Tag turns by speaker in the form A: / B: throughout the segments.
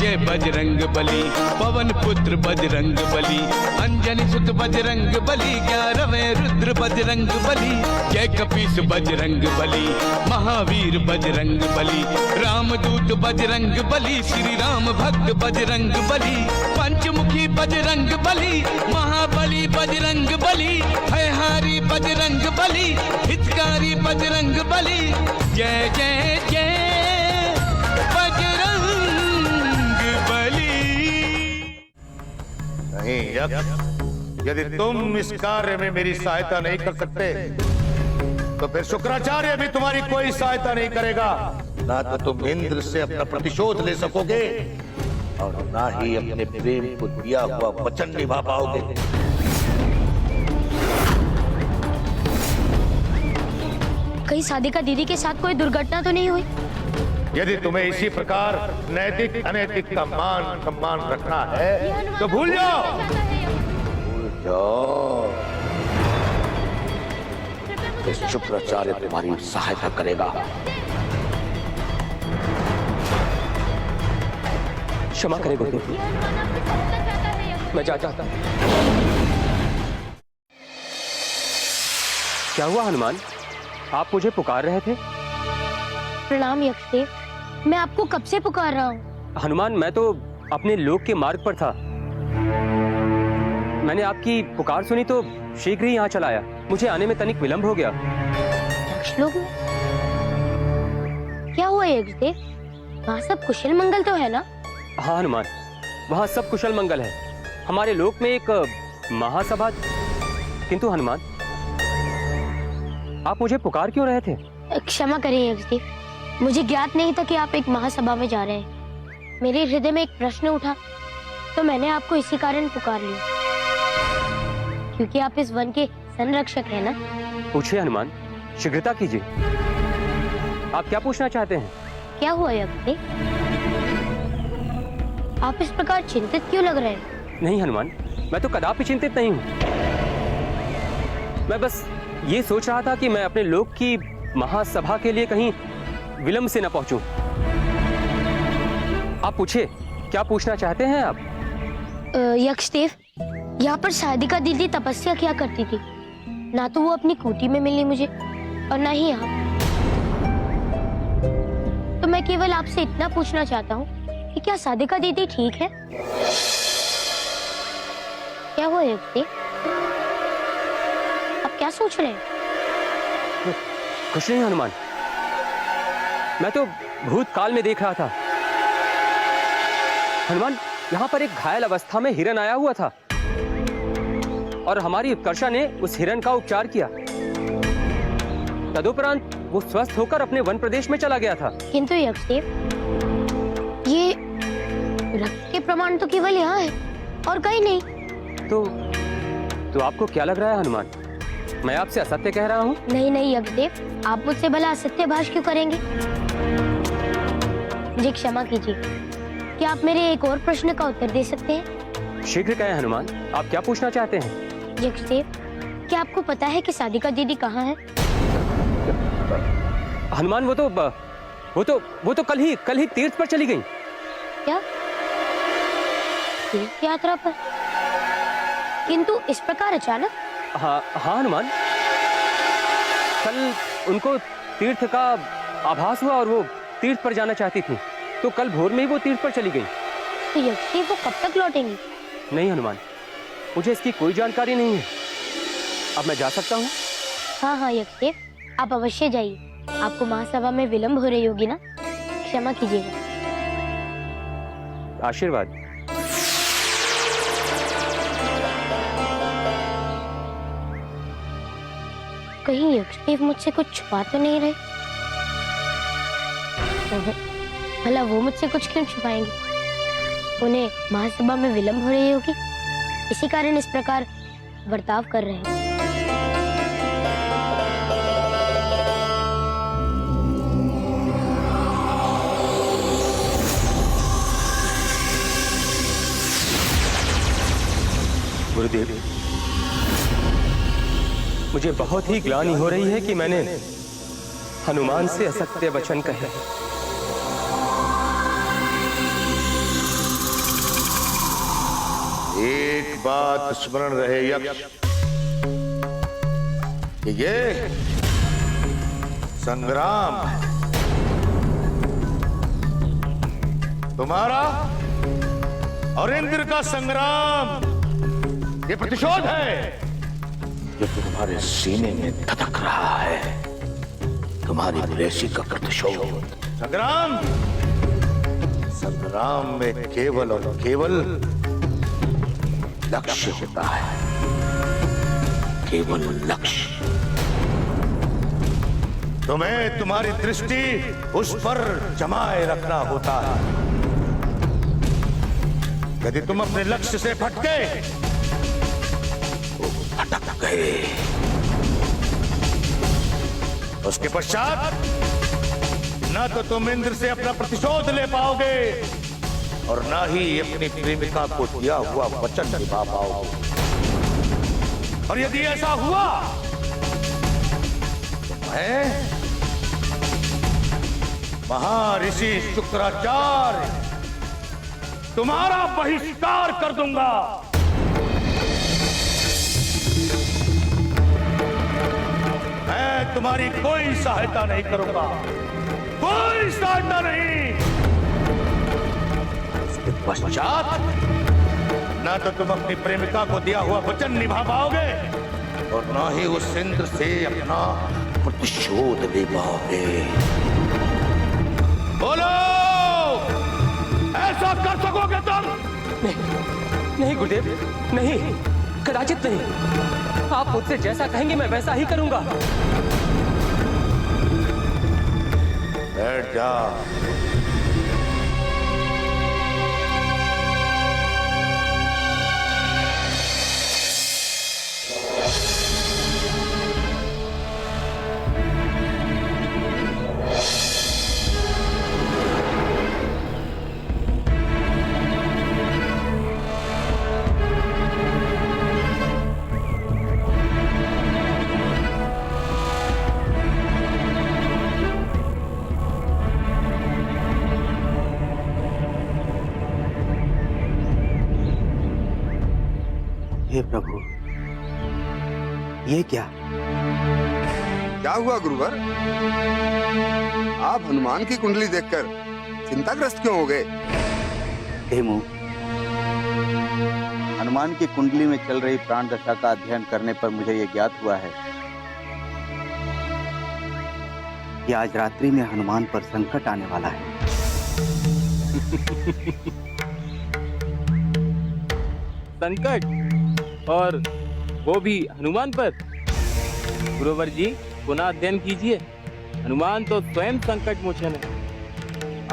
A: जय बजरंग बली, पवन पुत्र बजरंग बली, अंजनी सुत बजरंग बली, 11वें रुद्र बजरंग बली, जय कपीस बजरंग बली, महावीर बजरंग बली, रामदूत बजरंग बली, श्री राम भक्त बजरंग बली, पंचमुखी बजरंग बली, महाबली बजरंग बली, भयहारी बजरंग बली, हितकारी बजरंग बली, जय जय जय बजरंग बली।
B: नहीं यक्ष, यदि तुम इस कार्य में मेरी सहायता नहीं कर सकते तो फिर शुक्राचार्य भी तुम्हारी कोई सहायता नहीं करेगा। ना तो तुम इंद्र से अपना प्रतिशोध ले सकोगे और ना ही अपने प्रेम को दिया हुआ वचन निभा पाओगे।
C: कहीं सादिका दीदी के साथ कोई दुर्घटना तो नहीं हुई?
B: यदि तुम्हें इसी प्रकार नैतिक अनैतिक का मान सम्मान रखना है तो भूल जाओ, भूल जाओ। इस शुक्राचार्य तुम्हारी सहायता करेगा।
D: क्षमा करें गुरुदेव, मैं जाता था। क्या हुआ हनुमान, आप मुझे पुकार रहे थे?
C: प्रणाम यक्षदेव, मैं आपको कब से पुकार रहा हूँ।
D: हनुमान, मैं तो अपने लोक के मार्ग पर था। मैंने आपकी पुकार सुनी तो शीघ्र ही यहाँ चला आया। मुझे आने में तनिक विलंब हो गया।
C: यक्षलोक में क्या हुआ यक्षदेव? वहाँ सब कुशल मंगल तो है ना?
D: हाँ हनुमान, वहाँ सब कुशल मंगल है। हमारे लोक में एक महासभा। किंतु हनुमान, आप मुझे पुकार क्यों रहे थे?
C: क्षमा करिए यक्षदेव, मुझे ज्ञात नहीं था कि आप एक महासभा में जा रहे हैं। मेरे हृदय में एक प्रश्न उठा तो मैंने आपको इसी कारण पुकार लिया, क्योंकि आप इस वन के संरक्षक हैं ना।
D: पूछिए हनुमान, शीघ्रता कीजिए। आप क्या पूछना चाहते हैं?
C: क्या हुआ यक्षदेव? आप इस प्रकार चिंतित क्यों लग रहे हैं?
D: नहीं हनुमान, मैं तो कदापि चिंतित नहीं हूँ। मैं बस ये सोच रहा था कि मैं अपने लोक की महासभा के लिए कहीं विलंब से न पहुंचूं। आप पूछिए, क्या पूछना चाहते हैं आप?
C: यक्षदेव, यहाँ पर सादिका दीदी तपस्या क्या करती थी। ना तो वो अपनी कुटी में मिली मुझे और ना ही यहाँ। तो मैं केवल आपसे इतना पूछना चाहता हूँ कि क्या सादिका दीदी ठीक है? क्या हुआ यक्षदेव, आप क्या सोच रहे हैं?
D: कुछ नहीं हनुमान, मैं तो भूतकाल में देख रहा था। हनुमान, यहाँ पर एक घायल अवस्था में हिरन आया हुआ था और हमारी उत्कर्षा ने उस हिरन का उपचार किया। तदुपरांत वो स्वस्थ होकर अपने वन प्रदेश में चला गया था।
C: किंतु यक्षदेव, ये रक्त के प्रमाण तो केवल यहाँ है और कहीं नहीं।
D: तो आपको क्या लग रहा है हनुमान, मैं आपसे असत्य कह रहा हूँ?
C: नहीं नहीं यक्षदेव, आप मुझसे भला असत्य भाष क्यों करेंगे? मुझे क्षमा कीजिए, क्या आप मेरे एक और प्रश्न का उत्तर दे सकते हैं?
D: शीघ्र कहें हनुमान, आप क्या पूछना चाहते हैं?
C: यक्षदेव, क्या आपको पता है कि सादिका दीदी कहाँ है?
D: हनुमान, वो तो कल ही तीर्थ पर चली गई।
C: क्या? तीर्थ यात्रा पर? किंतु इस प्रकार अचानक?
D: हाँ हनुमान, कल उनको तीर्थ का आभास हुआ और वो तीर्थ पर जाना चाहती थी, तो कल भोर में ही वो तीर्थ पर चली गई।
C: तो यक्षदेव वो कब तक लौटेंगी?
D: नहीं हनुमान, मुझे इसकी कोई जानकारी नहीं है। अब मैं जा सकता हूँ?
C: हाँ यक्षदेव, आप अवश्य जाइए। आपको महासभा में विलंब हो रही होगी ना, क्षमा कीजिएगा।
D: आशीर्वाद।
C: कहीं यक्षदेव मुझसे कुछ छुपा तो नहीं रहे? भला वो मुझसे कुछ क्यों छुपाएंगे? उन्हें महासभा में विलंब हो रही होगी, इसी कारण इस प्रकार बर्ताव कर रहे हैं।
D: गुरुदेव, मुझे बहुत ही ग्लानि हो रही है कि मैंने हनुमान से असत्य वचन कहे।
B: एक बात स्मरण रहे यक्ष कि ये संग्राम तुम्हारा और इंद्र का संग्राम, ये प्रतिशोध है जो तुम्हारे सीने में धधक रहा है। तुम्हारी विदेशी का प्रतिशोध। संग्राम, संग्राम में केवल और केवल लक्ष्य होता है, केवल लक्ष्य। तुम्हें तुम्हारी दृष्टि उस पर जमाए रखना होता है। यदि तुम अपने लक्ष्य से भटके तो भटक गए। उसके पश्चात न तो तुम इंद्र से अपना प्रतिशोध ले पाओगे और ना ही अपनी प्रेमिका को दिया हुआ वचन निभा पाओगे। और यदि ऐसा हुआ तो मैं महर्षि शुक्राचार्य तुम्हारा बहिष्कार कर दूंगा। मैं तुम्हारी कोई सहायता नहीं करूंगा, कोई सहायता नहीं। इसके पश्चात ना तो तुम अपनी प्रेमिका को दिया हुआ वचन निभा पाओगे और ना ही उस इंद्र से अपना प्रतिशोध ले पाओगे। बोलो, ऐसा कर सकोगे तुम?
D: नहीं गुरुदेव, नहीं, कदाचित नहीं। आप मुझसे जैसा कहेंगे मैं वैसा ही करूंगा।
B: बैठ जा।
E: हे प्रभु, ये क्या
F: हुआ गुरुवर? आप हनुमान की कुंडली देखकर चिंताग्रस्त क्यों हो गए?
E: हेमू, हनुमान की कुंडली में चल रही प्राण दशा का अध्ययन करने पर मुझे ये ज्ञात हुआ है कि आज रात्रि में हनुमान पर संकट आने वाला है।
G: संकट, और वो भी हनुमान पर? गुरुवर जी पुनः अध्ययन कीजिए। हनुमान तो स्वयं संकट मोचन है।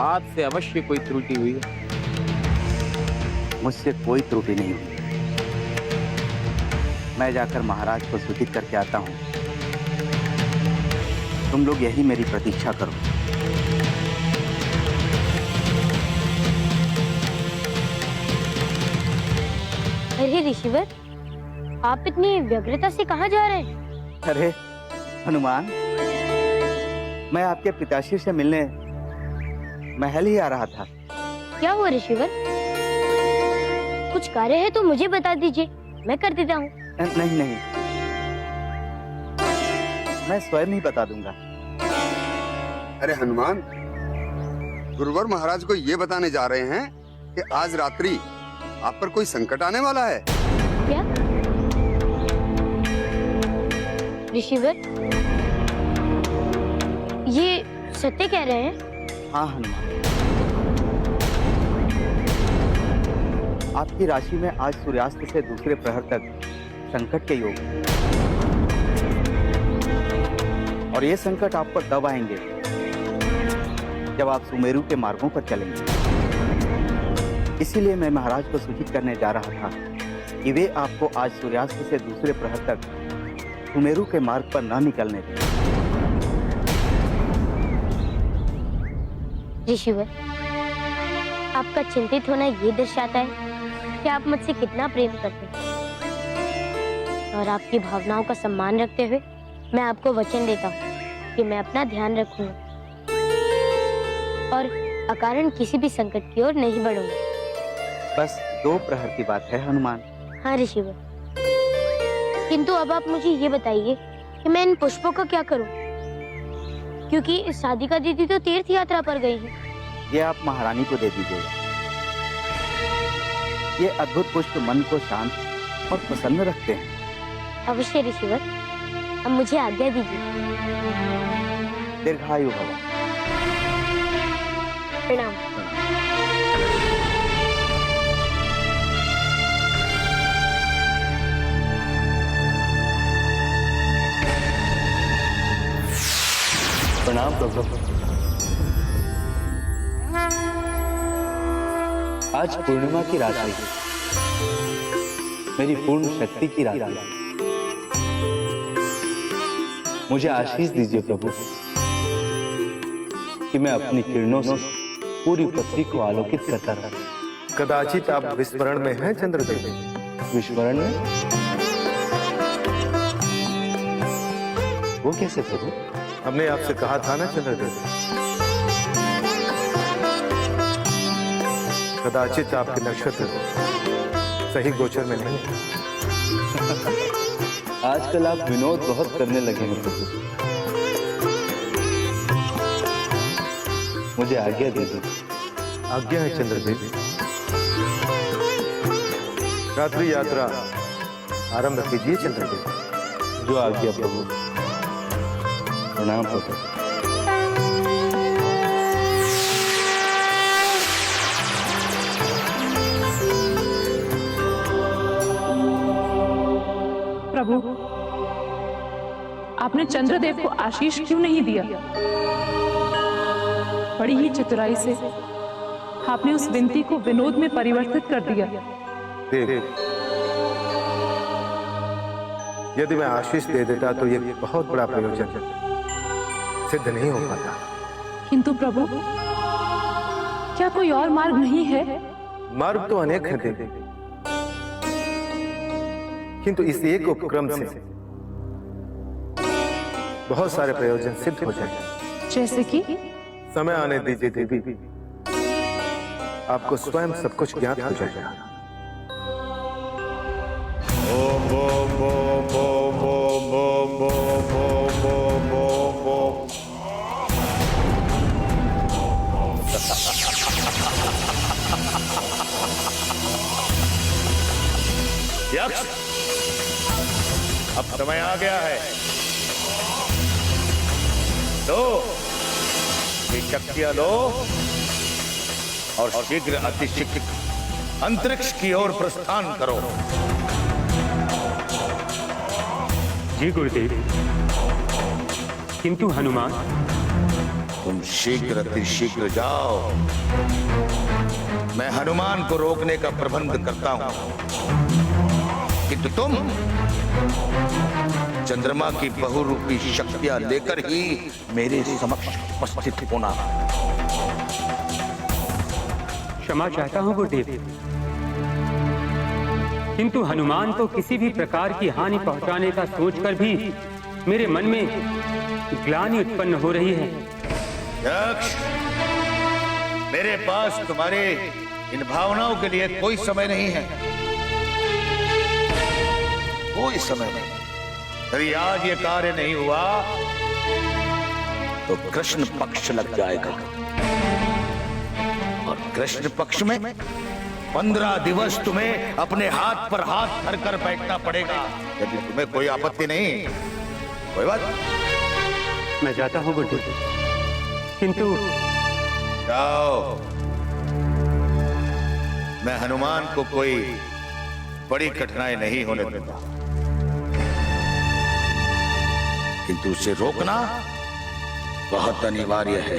G: आज से अवश्य कोई त्रुटि हुई है।
E: मुझसे कोई त्रुटि नहीं हुई। मैं जाकर महाराज को सूचित करके आता हूँ। तुम लोग यही मेरी प्रतीक्षा करो।
C: अरे ऋषिवर, आप इतनी व्यग्रता से कहाँ जा रहे हैं?
E: अरे हनुमान, मैं आपके पिताश्री से मिलने महल ही आ रहा था।
C: क्या हुआ ऋषिवर? कुछ कार्य है तो मुझे बता दीजिए, मैं कर देता हूँ।
E: नहीं नहीं, मैं स्वयं ही बता दूंगा।
F: अरे हनुमान, गुरुवर महाराज को ये बताने जा रहे हैं कि आज रात्रि आप पर कोई संकट आने वाला है।
C: क्या ऋषिवर, ये सत्य कह रहे हैं?
E: हाँ हनुमान, आपकी राशि में आज सूर्यास्त से दूसरे प्रहर तक संकट के योग हैं। और ये संकट आप पर तब आएंगे जब आप सुमेरु के मार्गों पर चलेंगे। इसीलिए मैं महाराज को सूचित करने जा रहा था कि वे आपको आज सूर्यास्त से दूसरे प्रहर तक सुमेरु के मार्ग पर न निकलने दें।
C: ऋषिवर, आपका चिंतित होना ये दर्शाता है कि आप मुझसे कितना प्रेम करते हैं। और आपकी भावनाओं का सम्मान रखते हुए मैं आपको वचन देता हूँ कि मैं अपना ध्यान रखूंगा और अकारण किसी भी संकट की ओर नहीं बढ़ूंगा।
E: बस 2 प्रहर की बात है हनुमान।
C: हाँ ऋषिवर, किंतु अब आप मुझे ये बताइए कि मैं इन पुष्पों का क्या करूं? क्योंकि साधिका दीदी तो तीर्थ यात्रा पर गई है।
E: ये आप महारानी को दे दीजिएगा। ये अद्भुत पुष्प मन को शांत और प्रसन्न रखते हैं।
C: अवश्य ऋषिवर, अब मुझे आज्ञा दीजिए।
E: दीर्घायु भव।
C: प्रणाम।
D: प्रणाम प्रभु। आज पूर्णिमा की रात है, मेरी पूर्ण शक्ति की रात है। मुझे आशीष दीजिए प्रभु कि मैं अपनी किरणों से पूरी पृथ्वी को आलोकित करता रहा।
B: कदाचित आप विस्मरण में हैं चंद्रदेव।
D: विस्मरण में? वो कैसे प्रभु?
B: हमने आपसे कहा था ना चंद्रदेव, कदाचित आपके नक्षत्र सही गोचर में नहीं।
D: आजकल आप विनोद बहुत करने लगे हैं प्रभु। मुझे आज्ञा दीजिए।
B: आज्ञा है चंद्रदेव। रात्रि यात्रा आरंभ कीजिए चंद्रदेव।
D: जो आज्ञा प्रभु। प्रणाम प्रभु।
H: प्रभु, आपने चंद्रदेव को आशीष क्यों नहीं दिया? बड़ी ही चतुराई से आपने उस विनती को विनोद में परिवर्तित कर दिया।
B: देव, यदि मैं आशीष दे देता तो ये बहुत बड़ा प्रयोजन सिद्ध नहीं हो पाता।
H: किंतु प्रभु, क्या कोई और मार्ग नहीं है?
B: मार्ग तो अनेक हैं देव, किंतु इस एक उपक्रम से बहुत सारे प्रयोजन सिद्ध हो जाएंगे।
H: जैसे कि?
B: समय आने दीजिए देवी, आपको स्वयं सब कुछ ज्ञात हो जाएगा। ओम ओम ओम ओम ओम ओम ओम ओम ओम ओम। यक्ष, अब समय आ गया है। लो, ये शक्तियां लो और शीघ्र अतिशीघ्र अंतरिक्ष की ओर प्रस्थान करो।
I: जी गुरुदेव। किंतु हनुमान?
B: तुम शीघ्र अतिशीघ्र जाओ। मैं हनुमान को रोकने का प्रबंध करता हूं, किंतु तुम चंद्रमा की बहुरूपी शक्तियां लेकर ही मेरे समक्ष उपस्थित होना।
I: क्षमा चाहता हूं गुरुदेव, किंतु हनुमान तो किसी भी प्रकार की हानि पहुंचाने का सोचकर भी मेरे मन में ग्लानि उत्पन्न हो रही है।
B: यक्ष, मेरे पास तुम्हारे इन भावनाओं के लिए कोई समय नहीं है, कोई समय नहीं। यदि आज ये कार्य नहीं हुआ तो कृष्ण पक्ष लग जाएगा, और कृष्ण पक्ष में 15 दिवस तुम्हें अपने हाथ पर हाथ धर कर बैठना पड़ेगा। यदि तुम्हें कोई आपत्ति नहीं, कोई बात।
I: मैं जाता हूं गुरुदेव, किंतु
B: जाओ। मैं हनुमान को कोई बड़ी कठिनाई नहीं होने दूंगा, किंतु उसे रोकना बहुत अनिवार्य है।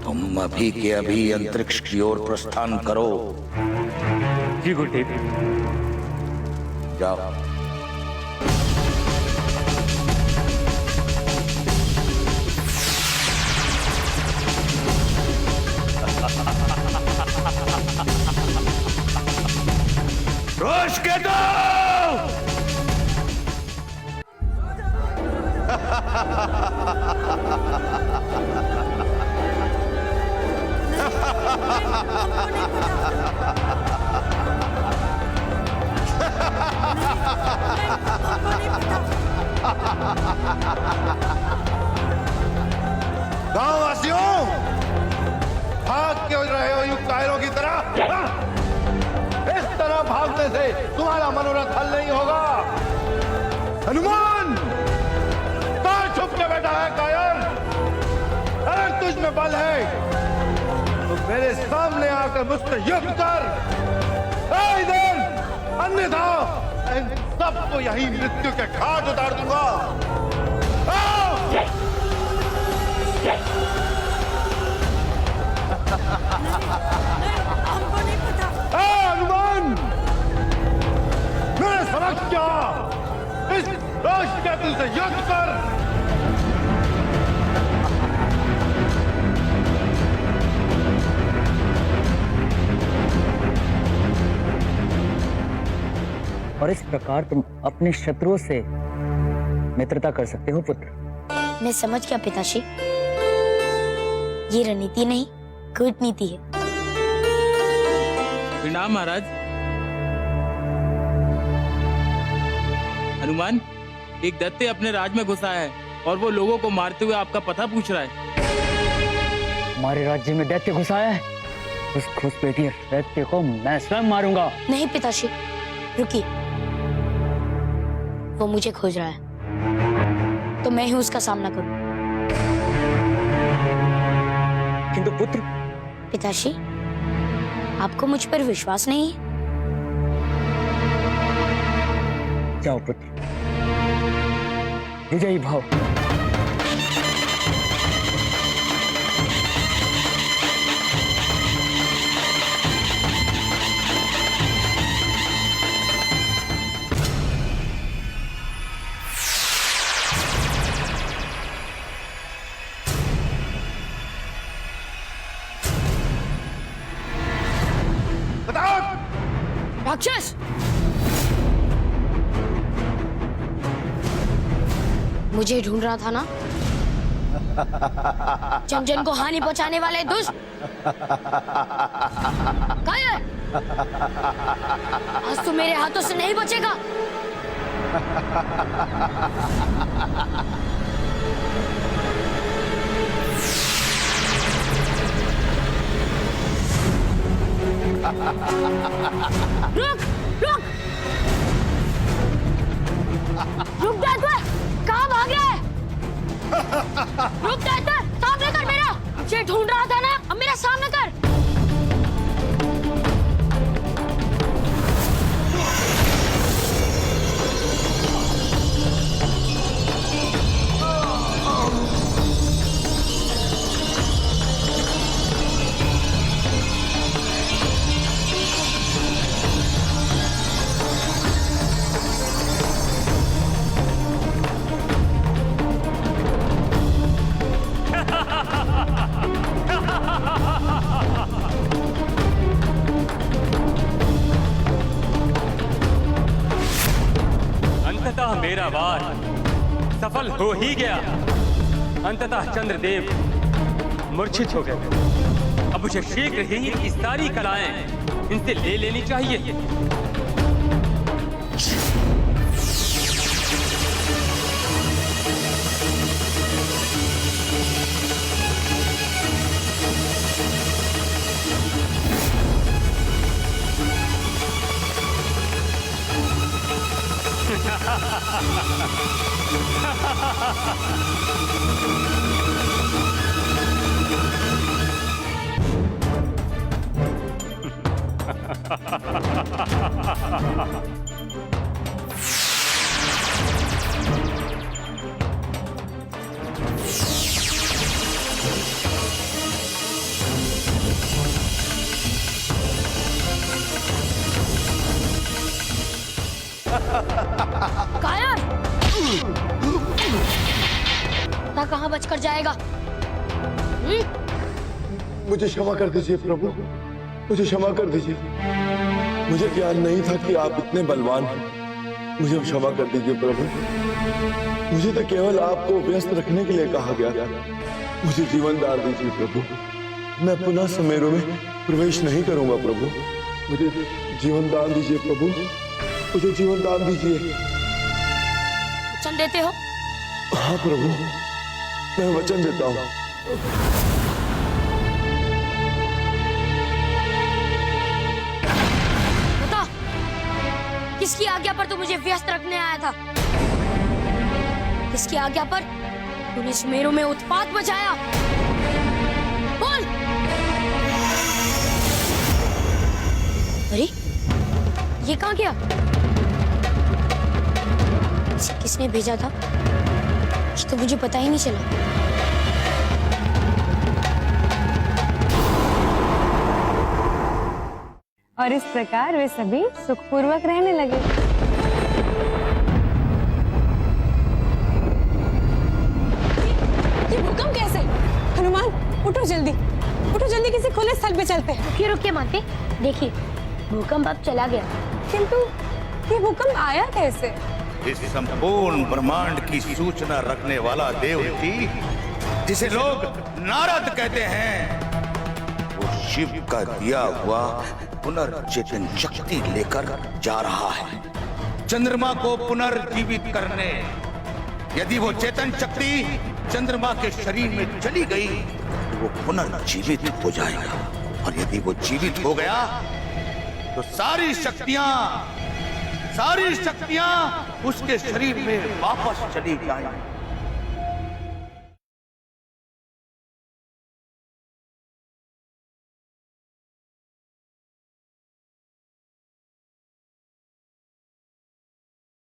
B: तुम अभी के अभी अंतरिक्ष की ओर प्रस्थान करो।
I: जी गुरुदेव।
B: जाओ। रोश के दो। हो यूं कायरों की तरह? इस तरह भागने से तुम्हारा मनोरथ हल नहीं होगा। हनुमान, कहाँ छुप के बैठा है कायर? अगर तुझ में बल है तो मेरे सामने आकर मुझसे युद्ध कर, इधर, अन्यथा इन सबको यही मृत्यु के घाट उतार दूंगा।
J: हमको नहीं पता।
B: हनुमान, मेरे समक्ष क्या इस रोष के दिल से युद्ध कर।
K: और इस प्रकार तुम अपने शत्रुओं से मित्रता कर सकते हो पुत्र।
C: मैं समझ गया पिताश्री, ये रणनीति नहीं कूटनीति है।
G: प्रणाम महाराज। हनुमान, एक दैत्य अपने राज में घुसा है और वो लोगों को मारते हुए आपका पता पूछ रहा है।
K: हमारे राज्य में दैत्य घुसा है? उस घुसपैठिए दैत्य को मैं स्वयं मारूंगा।
C: नहीं पिताश्री, रुकिए। वो मुझे खोज रहा है तो मैं ही उसका सामना करूं।
K: किंतु पुत्र।
C: पिताश्री, आपको मुझ पर विश्वास नहीं है?
K: जाओ पुत्र, विजयी भाव।
C: राक्षस, मुझे ढूंढ रहा था ना? जन जन को हानि पहुंचाने वाले दुष्ट। कायर, आज तो मेरे हाथों से नहीं बचेगा। रुक, रुक, रुक दैत्य, कहाँ भागे? रुक दैत्य, सामने कर मेरा। मुझे ढूंढ रहा था ना, अब मेरा सामने कर।
I: अंततः मेरा वार सफल हो ही गया। अंततः चंद्रदेव मूर्छित हो गए। अब मुझे शीघ्र ही इनकी सारी कलाएं इनसे ले लेनी चाहिए।
C: कायर, ना कहाँ बचकर जाएगा?
L: मुझे क्षमा कर दीजिए प्रभु, मुझे क्षमा कर दीजिए। मुझे ज्ञान नहीं था कि आप इतने बलवान हैं। मुझे क्षमा कर दीजिए प्रभु। मुझे तो केवल आपको व्यस्त रखने के लिए कहा गया था। मुझे जीवन दान दीजिए प्रभु। मैं पुनः सुमेरु में प्रवेश नहीं करूंगा प्रभु। मुझे जीवन दान दीजिए प्रभु, मुझे जीवन दान दीजिए।
C: वचन देते हो?
L: हाँ प्रभु, मैं वचन देता हूँ।
C: किसकी आज्ञा पर तू मुझे व्यस्त रखने आया था? किसकी आज्ञा पर तूने सुमेरु में उत्पात मचाया? बोल। अरे ये कहाँ गया? इसे किसने भेजा था? ये तो मुझे पता ही नहीं चला।
J: और इस प्रकार वे सभी सुखपूर्वक रहने लगे। ये भूकंप कैसे? हनुमान उठो जल्दी, उठो जल्दी, किसी खुले स्थल पे चलते हैं।
C: रुकिए रुकिए माते, देखिए भूकंप अब चला गया।
J: किंतु ये भूकंप आया कैसे?
B: इस संपूर्ण ब्रह्मांड की सूचना रखने वाला देवती, जिसे लोग नारद कहते हैं, वो शिव का दिया हुआ पुनर्चेतन शक्ति लेकर जा रहा है चंद्रमा को पुनर्जीवित करने। यदि वो चेतन शक्ति चंद्रमा के शरीर में चली गई तो वो पुनर्जीवित हो जाएगा, और यदि वो जीवित हो गया तो सारी शक्तियां उसके शरीर में वापस चली जाएंगी।